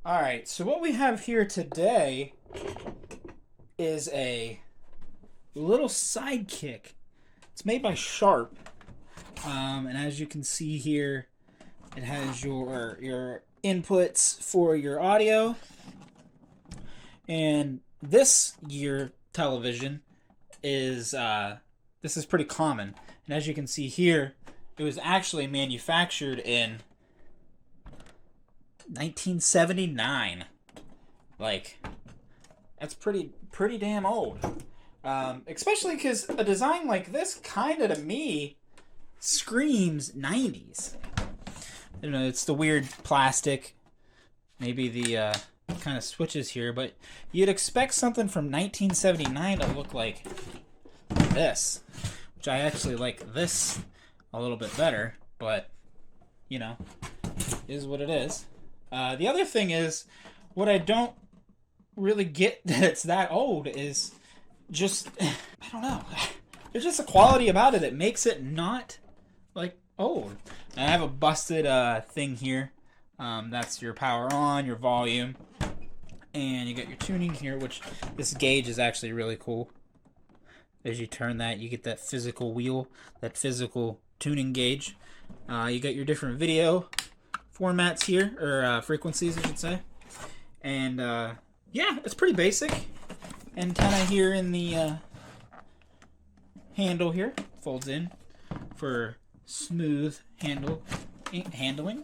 Alright, so what we have here today is a little sidekick. It's made by Sharp. And as you can see here, it has your inputs for your audio. And this year television is this is pretty common. And as you can see here, it was actually manufactured in 1979. Like, that's pretty damn old. Especially because a design like this kind of, to me, screams 90s. I don't know, it's the weird plastic, maybe the kind of switches here, but you'd expect something from 1979 to look like this, which I actually like this a little bit better, but, you know, is what it is. The other thing is, what I don't really get that it's that old is just, I don't know, there's just a quality about it that makes it not, like, old. And I have a busted thing here. That's your power on, your volume, and you got your tuning here, which this gauge is actually really cool. As you turn that, you get that physical wheel, that physical tuning gauge. You got your different video formats here, or frequencies, I should say. And yeah, it's pretty basic. Antenna here in the handle here, folds in for smooth handling.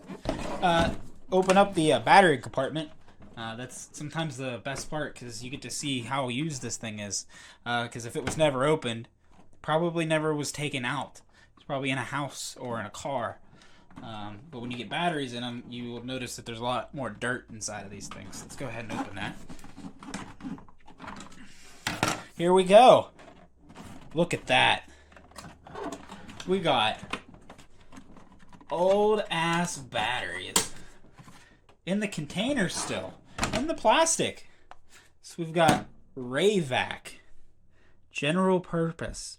Open up the battery compartment. That's sometimes the best part, because you get to see how used this thing is. Because if it was never opened, probably never was taken out. It's probably in a house or in a car. But when you get batteries in them, you will notice that there's a lot more dirt inside of these things. Let's go ahead and open that. Here we go. Look at that. We got old ass batteries in the container still, in the plastic. So we've got Rayvac, general purpose,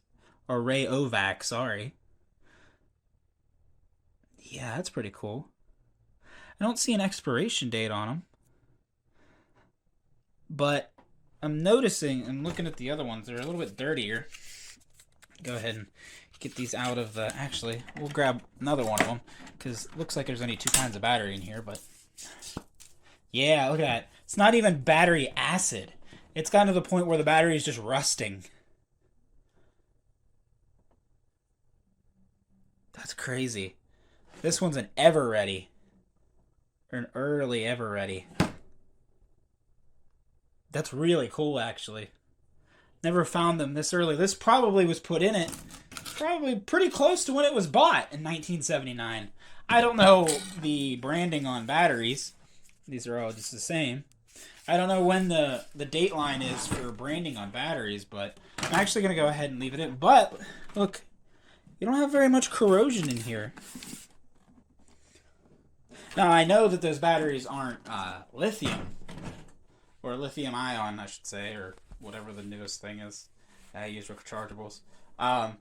or Rayovac, sorry. Yeah, that's pretty cool. I don't see an expiration date on them, but I'm noticing, I'm looking at the other ones, they're a little bit dirtier. Go ahead and get these out of the, actually, we'll grab another one of them, because it looks like there's only two kinds of battery in here, but yeah, look at that. It's not even battery acid. It's gotten to the point where the battery is just rusting. That's crazy. This one's an ever ready, or an early ever ready. That's really cool, actually. Never found them this early. This probably was put in it probably pretty close to when it was bought in 1979. I don't know the branding on batteries. These are all just the same. I don't know when the date line is for branding on batteries, but I'm actually going to go ahead and leave it in. But, look, you don't have very much corrosion in here. Now, I know that those batteries aren't lithium, or lithium ion, I should say, or whatever the newest thing is I use for rechargeables. I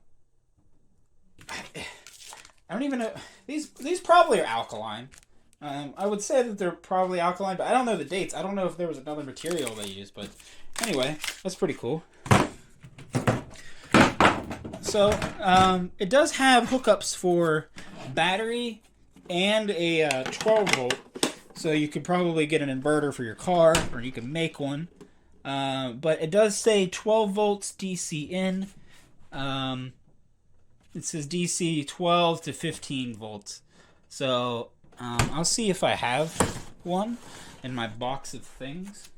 don't even know. These probably are alkaline. I would say that they're probably alkaline, but I don't know the dates. I don't know if there was another material they used, but anyway, that's pretty cool. So, it does have hookups for battery and a 12 volt. So you could probably get an inverter for your car, or you could make one. But it does say 12 volts DC in. It says DC 12 to 15 volts. So I'll see if I have one in my box of things.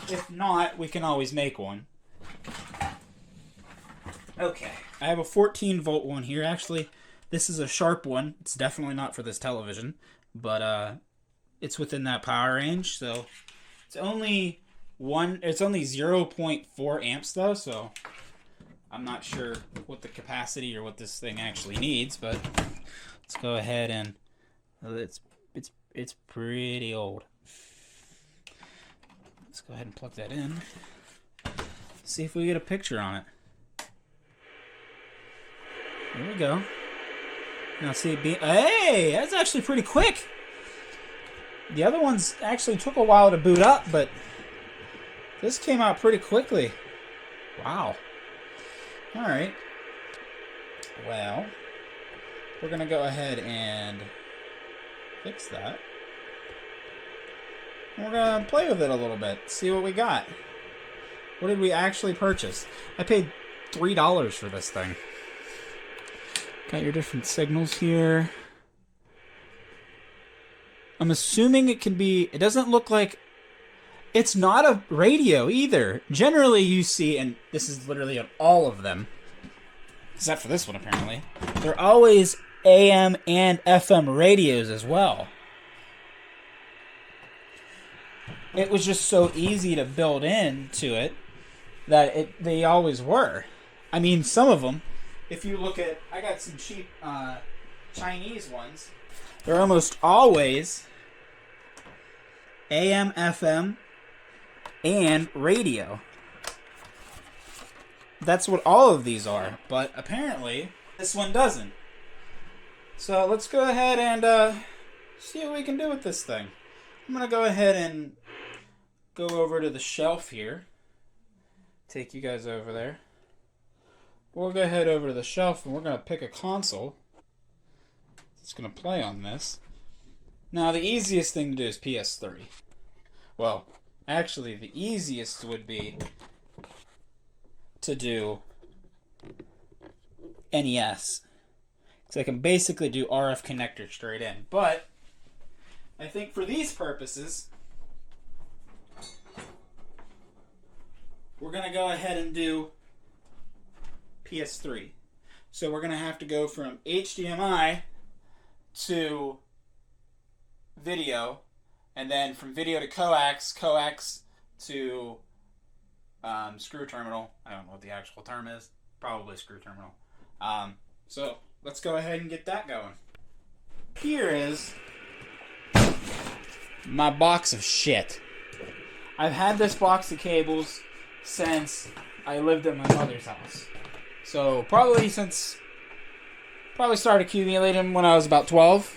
If not, we can always make one. Okay, I have a 14 volt one here. Actually, this is a Sharp one. It's definitely not for this television, but it's within that power range. So it's only 0.4 amps though, so I'm not sure what the capacity or what this thing actually needs, but let's go ahead and it's pretty old. Let's go ahead and plug that in. See if we get a picture on it. There we go. Now see, hey, that's actually pretty quick. The other ones actually took a while to boot up, but this came out pretty quickly. Wow. Alright. Well, we're going to go ahead and fix that. And we're going to play with it a little bit, see what we got. What did we actually purchase? I paid $3 for this thing. Got your different signals here. I'm assuming it can be... It doesn't look like... It's not a radio either. Generally you see, and this is literally on all of them, except for this one apparently, they're always AM and FM radios as well. It was just so easy to build into it that they always were. I mean, some of them, if you look at... I got some cheap Chinese ones. They're almost always AM, FM, and radio. That's what all of these are, but apparently this one doesn't. So let's go ahead and see what we can do with this thing. I'm going to go ahead and go over to the shelf here. Take you guys over there. We'll go ahead over to the shelf and we're going to pick a console that's going to play on this. Now the easiest thing to do is PS3. Well, actually the easiest would be to do NES. Because I can basically do RF connector straight in. But I think for these purposes, we're going to go ahead and do PS3. So we're going to have to go from HDMI to video, and then from video to coax, coax to screw terminal. I don't know what the actual term is. Probably screw terminal. So let's go ahead and get that going. Here is my box of shit. I've had this box of cables since I lived at my mother's house. So probably started accumulating them when I was about 12.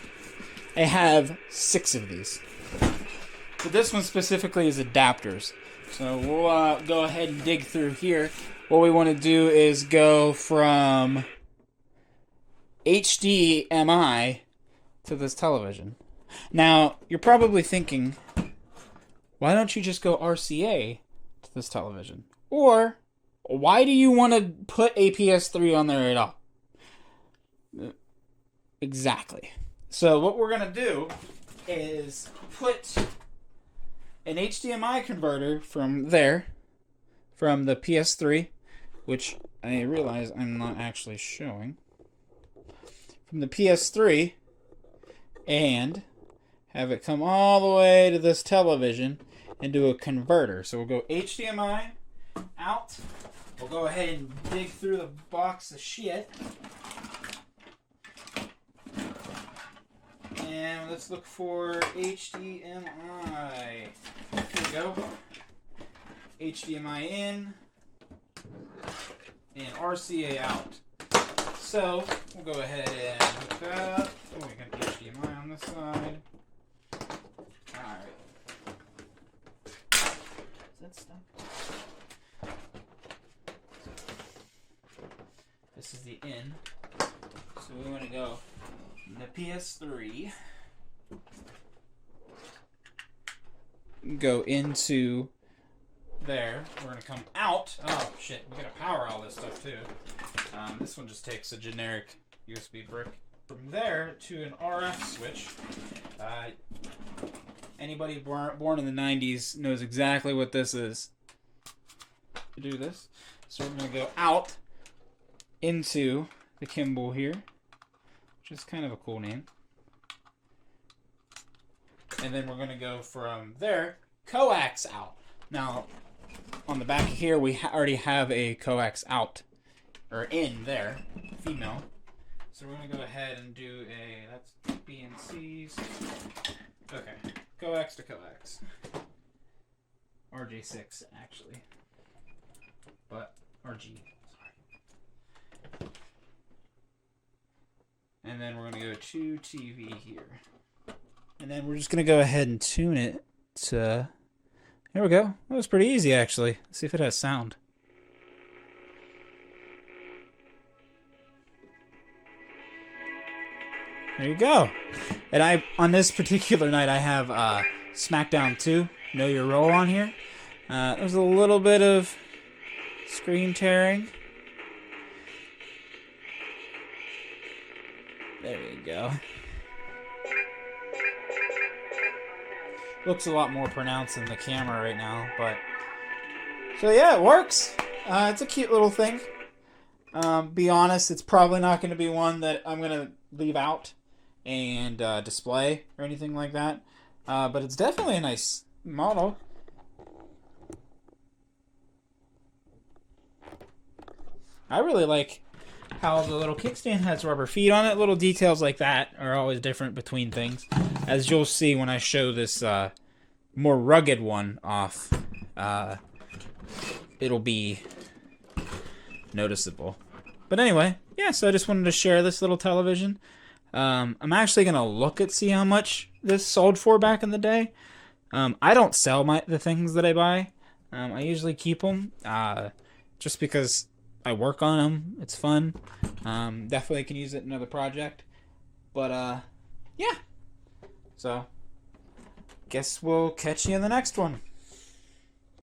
I have 6 of these. But this one specifically is adapters. So we'll go ahead and dig through here. What we want to do is go from HDMI to this television. Now, you're probably thinking, why don't you just go RCA to this television? Or, why do you want to put a PS3 on there at all? Exactly. So what we're going to do is put an HDMI converter from there, from the PS3, which I realize I'm not actually showing, from the PS3, and have it come all the way to this television and do a converter. So we'll go HDMI out. We'll go ahead and dig through the box of shit. And let's look for HDMI. Here we go. HDMI in and RCA out. So we'll go ahead and hook that up. Oh, we got HDMI on this side. Alright. Is that stuck? This is the in. So we want to go the PS3. Go into there. We're going to come out. Oh, shit. We got to power all this stuff, too. This one just takes a generic USB brick. From there to an RF switch. Anybody born in the 90s knows exactly what this is. To do this. So we're going to go out into the Kimball here, which is kind of a cool name. And then we're going to go from there, coax out. Now, on the back here, we already have a coax out, or in there, female. So we're going to go ahead and do that's B and C's. Okay, coax to coax. RJ6, actually. But, RG, sorry. And then we're going to go to TV here. And then we're just going to go ahead and tune it to... Here we go. That was pretty easy, actually. Let's see if it has sound. There you go. And on this particular night, I have SmackDown 2, Know Your Role on here. There's a little bit of screen tearing. There you go. Looks a lot more pronounced in the camera right now, but... So yeah, it works. It's a cute little thing. Be honest, it's probably not going to be one that I'm going to leave out and display or anything like that. But it's definitely a nice model. I really like how the little kickstand has rubber feet on it. Little details like that are always different between things. As you'll see when I show this more rugged one off, it'll be noticeable. But anyway, yeah, so I just wanted to share this little television. I'm actually going to look at see how much this sold for back in the day. I don't sell the things that I buy. I usually keep them just because I work on them. It's fun. Definitely can use it in another project. But, yeah. So, guess we'll catch you in the next one.